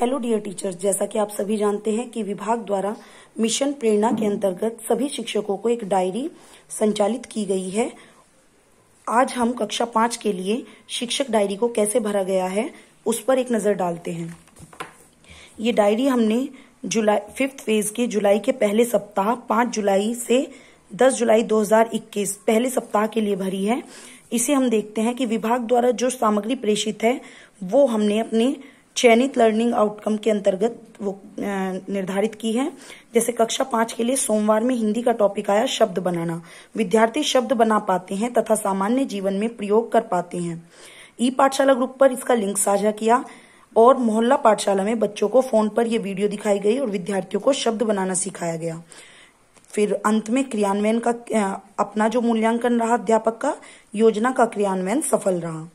Hello dear teachers, जैसा कि आप सभी जानते हैं कि विभाग द्वारा मिशन प्रेरणा के अंतर्गत सभी शिक्षकों को एक डायरी संचालित की गई है। आज हम कक्षा 5 के लिए शिक्षक डायरी को कैसे भरा गया है उस पर एक नजर डालते हैं। ये डायरी हमने जुलाई 5th फेज के जुलाई के पहले सप्ताह 5 जुलाई से 10 जुलाई 2021 पहले सप्ताह के लिए भरी है। इसे हम देखते हैं कि विभाग द्वारा जो सामग्री प्रेषित है वो हमने अपने चयनित लर्निंग आउटकम के अंतर्गत वो निर्धारित की है। जैसे कक्षा 5 के लिए सोमवार में हिंदी का टॉपिक आया शब्द बनाना। विद्यार्थी शब्द बना पाते हैं तथा सामान्य जीवन में प्रयोग कर पाते हैं। ई पाठशाला ग्रुप पर इसका लिंक साझा किया और मोहल्ला पाठशाला में बच्चों को फोन पर यह वीडियो दिखाई गई और विद्यार्थियों को शब्द बनाना सिखाया गया। फिर अंत में क्रियान्वयन का अपना जो मूल्यांकन रहा अध्यापक का, योजना का क्रियान्वयन सफल रहा।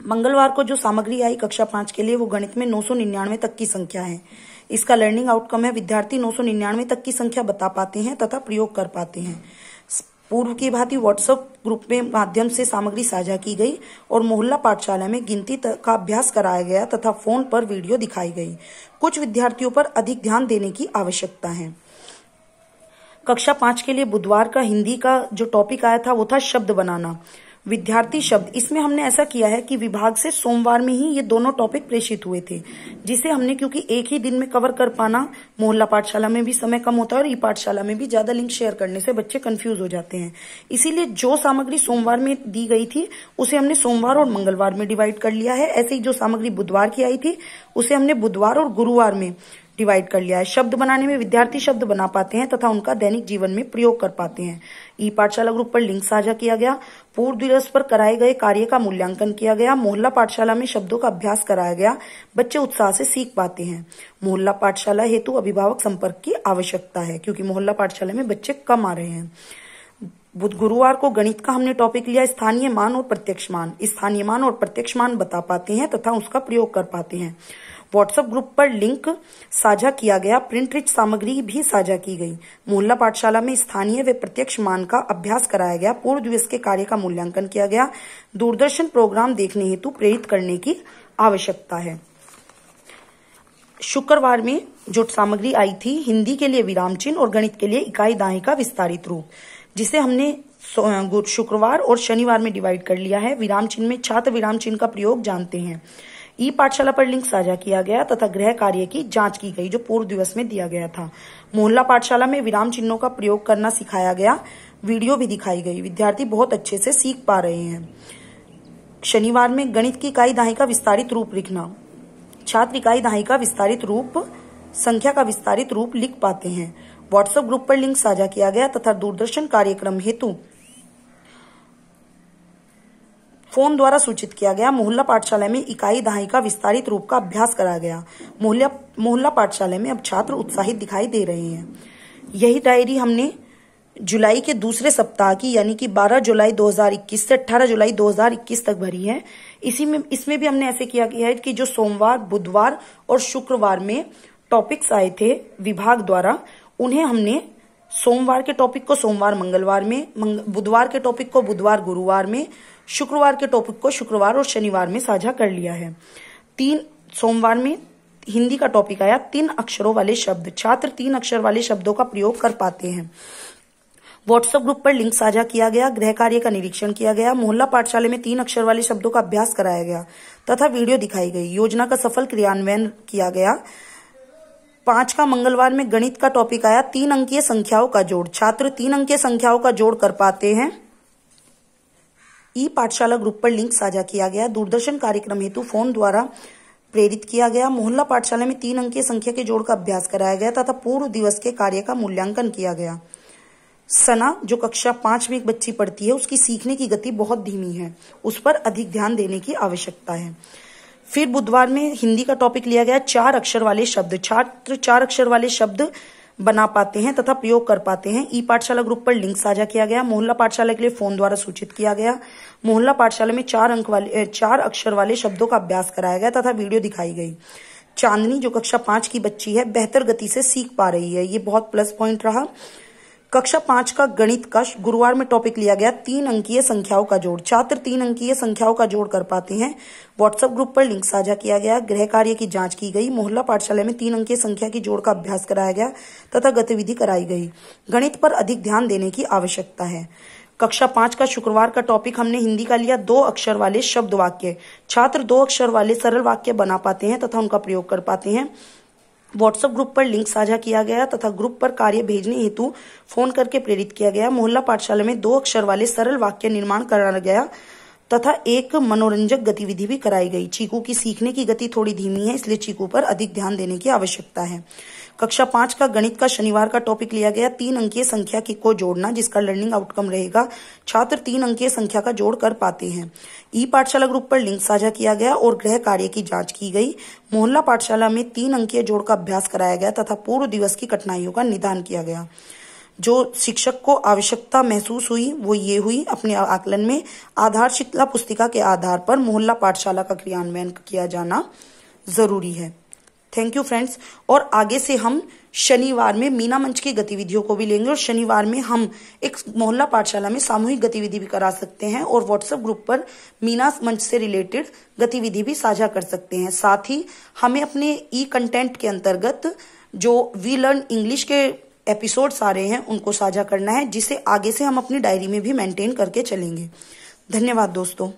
मंगलवार को जो सामग्री आई कक्षा 5 के लिए वो गणित में 999 तक की संख्या है। इसका लर्निंग आउटकम है विद्यार्थी 999 तक की संख्या बता पाते हैं तथा प्रयोग कर पाते हैं। पूर्व की भांति व्हाट्सएप ग्रुप में माध्यम से सामग्री साझा की गई और मोहल्ला पाठशाला में गिनती का अभ्यास कराया गया तथा फोन पर वीडियो दिखाई गई। कुछ विद्यार्थियों पर अधिक ध्यान देने की आवश्यकता है। कक्षा 5 के लिए बुधवार का हिंदी का जो टॉपिक आया था वो था शब्द बनाना। विद्यार्थी शब्द, इसमें हमने ऐसा किया है कि विभाग से सोमवार में ही ये दोनों टॉपिक प्रेषित हुए थे, जिसे हमने क्योंकि एक ही दिन में कवर कर पाना, मोहल्ला पाठशाला में भी समय कम होता है और ई पाठशाला में भी ज्यादा लिंक शेयर करने से बच्चे कंफ्यूज हो जाते हैं। इसीलिए जो सामग्री सोमवार में दी गई थी उसे हमने सोमवार और मंगलवार में डिवाइड कर लिया है। ऐसे ही जो सामग्री बुधवार की आई थी उसे हमने बुधवार और गुरुवार में डिवाइड कर लिया है। शब्द बनाने में विद्यार्थी शब्द बना पाते हैं तथा उनका दैनिक जीवन में प्रयोग कर पाते हैं। ई पाठशाला ग्रुप पर लिंक साझा किया गया। पूर्व दिवस पर कराए गए कार्य का मूल्यांकन किया गया। मोहल्ला पाठशाला में शब्दों का अभ्यास कराया गया। बच्चे उत्साह से सीख पाते हैं। मोहल्ला पाठशाला हेतु अभिभावक संपर्क की आवश्यकता है क्योंकि मोहल्ला पाठशाला में बच्चे कम आ रहे हैं। गुरुवार को गणित का हमने टॉपिक लिया स्थानीय मान और प्रत्यक्ष मान। स्थानीय मान और प्रत्यक्ष मान बता पाते हैं तथा उसका प्रयोग कर पाते हैं। व्हाट्सएप ग्रुप पर लिंक साझा किया गया। प्रिंट रिच सामग्री भी साझा की गई। मोहल्ला पाठशाला में स्थानीय व प्रत्यक्ष मान का अभ्यास कराया गया। पूर्व दिवस के कार्य का मूल्यांकन किया गया। दूरदर्शन प्रोग्राम देखने हेतु प्रेरित करने की आवश्यकता है। शुक्रवार में जो सामग्री आई थी हिंदी के लिए विराम चिन्ह और गणित के लिए इकाई दाएं का विस्तारित रूप, जिसे हमने शुक्रवार और शनिवार में डिवाइड कर लिया है। विराम चिन्ह में छात्र विराम चिन्ह का प्रयोग जानते हैं। ई पाठशाला पर लिंक साझा किया गया तथा गृह कार्य की जांच की गई जो पूर्व दिवस में दिया गया था। मोहल्ला पाठशाला में विराम चिन्हों का प्रयोग करना सिखाया गया। वीडियो भी दिखाई गई। विद्यार्थी बहुत अच्छे से सीख पा रहे हैं। शनिवार में गणित की इकाई दाएं का विस्तारित रूप लिखना। छात्र इकाई दाएं का विस्तारित रूप, संख्या का विस्तारित रूप लिख पाते हैं। व्हाट्सएप ग्रुप पर लिंक साझा किया गया तथा दूरदर्शन कार्यक्रम हेतु फोन द्वारा सूचित किया गया। मोहल्ला पाठशाला में इकाई दाएं का विस्तारित रूप का अभ्यास कराया गया। मोहल्ला पाठशाला में अब छात्र उत्साहित दिखाई दे रहे हैं। यही डायरी हमने जुलाई के दूसरे सप्ताह की यानी कि 12 जुलाई 2021 से 18 जुलाई 2021 तक भरी है। इसमें भी हमने ऐसे किया गया है कि जो सोमवार, बुधवार और शुक्रवार में टॉपिक्स आए थे विभाग द्वारा, उन्हें हमने सोमवार के टॉपिक को सोमवार मंगलवार में, बुधवार के टॉपिक को बुधवार गुरुवार में, शुक्रवार के टॉपिक को शुक्रवार और शनिवार में साझा कर लिया है। सोमवार में हिंदी का टॉपिक आया 3 अक्षरों वाले शब्द। छात्र 3 अक्षर वाले शब्दों का प्रयोग कर पाते हैं। व्हाट्सएप ग्रुप पर लिंक साझा किया गया। गृह कार्य का निरीक्षण किया गया। मोहल्ला पाठशाला में 3 अक्षर वाले शब्दों का अभ्यास कराया गया तथा वीडियो दिखाई गई। योजना का सफल क्रियान्वयन किया गया। 5 का मंगलवार में गणित का टॉपिक आया 3 अंकीय संख्याओं का जोड़। छात्र 3 अंकीय संख्याओं का जोड़ कर पाते हैं। ई पाठशाला ग्रुप पर लिंक साझा किया गया। दूरदर्शन कार्यक्रम हेतु फोन द्वारा प्रेरित किया गया। मोहल्ला पाठशाला में 3 अंकीय संख्या के जोड़ का अभ्यास कराया गया तथा पूर्व दिवस के कार्य का मूल्यांकन किया गया। सना जो कक्षा 5 में एक बच्ची पढ़ती है उसकी सीखने की गति बहुत धीमी है, उस पर अधिक ध्यान देने की आवश्यकता है। फिर बुधवार में हिंदी का टॉपिक लिया गया 4 अक्षर वाले शब्द। छात्र 4 अक्षर वाले शब्द बना पाते हैं तथा प्रयोग कर पाते हैं। ई पाठशाला ग्रुप पर लिंक साझा किया गया। मोहल्ला पाठशाला के लिए फोन द्वारा सूचित किया गया। मोहल्ला पाठशाला में 4 अक्षर वाले शब्दों का अभ्यास कराया गया तथा वीडियो दिखाई गई। चांदनी जो कक्षा 5 की बच्ची है बेहतर गति से सीख पा रही है, ये बहुत प्लस पॉइंट रहा। कक्षा 5 का गणित का गुरुवार में टॉपिक लिया गया 3 अंकीय संख्याओं का जोड़। छात्र 3 अंकीय संख्याओं का जोड़ कर पाते हैं। व्हाट्सएप ग्रुप पर लिंक साझा किया गया। गृह कार्य की जांच की गई। मोहल्ला पाठशाला में 3 अंकीय संख्या की जोड़ का अभ्यास कराया गया तथा गतिविधि कराई गई। गणित पर अधिक ध्यान देने की आवश्यकता है। कक्षा 5 का शुक्रवार का टॉपिक हमने हिंदी का लिया 2 अक्षर वाले शब्द वाक्य। छात्र 2 अक्षर वाले सरल वाक्य बना पाते हैं तथा उनका प्रयोग कर पाते हैं। व्हाट्सएप ग्रुप पर लिंक साझा किया गया तथा ग्रुप पर कार्य भेजने हेतु फोन करके प्रेरित किया गया। मोहल्ला पाठशाला में 2 अक्षर वाले सरल वाक्य निर्माण कराया गया तथा एक मनोरंजक गतिविधि भी कराई गई। चीकू की सीखने की गति थोड़ी धीमी है, इसलिए चीकू पर अधिक ध्यान देने की आवश्यकता है। कक्षा 5 का गणित का शनिवार का टॉपिक लिया गया 3 अंकीय संख्या को जोड़ना, जिसका लर्निंग आउटकम रहेगा। छात्र 3 अंकीय संख्या का जोड़ कर पाते हैं। ई पाठशाला ग्रुप पर लिंक साझा किया गया और गृह कार्य की जांच की गई। मोहल्ला पाठशाला में 3 अंकीय जोड़ का अभ्यास कराया गया तथा पूर्व दिवस की कठिनाइयों का निदान किया गया। जो शिक्षक को आवश्यकता महसूस हुई वो ये हुई, अपने आकलन में आधारशिला पुस्तिका के आधार पर मोहल्ला पाठशाला का क्रियान्वयन किया जाना जरूरी है। Thank you friends. और आगे से हम शनिवार में मीना मंच की गतिविधियों को भी लेंगे और शनिवार में हम एक मोहल्ला पाठशाला में सामूहिक गतिविधि भी करा सकते हैं और व्हाट्सएप ग्रुप पर मीना मंच से रिलेटेड गतिविधि भी साझा कर सकते हैं। साथ ही हमें अपने ई कंटेंट के अंतर्गत जो वी लर्न इंग्लिश के एपिसोड्स आ रहे हैं उनको साझा करना है, जिसे आगे से हम अपनी डायरी में भी मेंटेन करके चलेंगे। धन्यवाद दोस्तों।